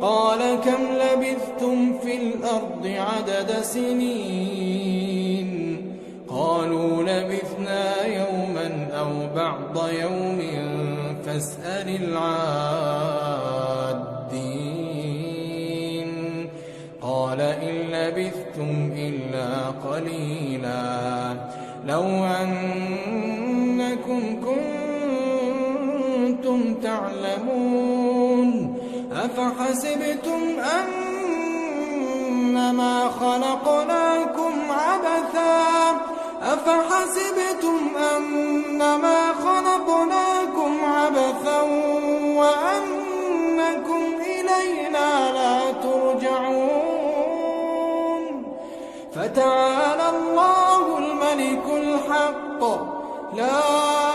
قال كم لبثتم في الأرض عدد سنين قالوا لبثنا يوما أو بعض يوم فاسأل العادين قال إن لبثتم إلا قليلا لو أنكم كنتم تعلمون أفحسبتم أنما خلقناكم عبثا وأنكم إلينا لا ترجعون فتعالى الله الملك الحق لا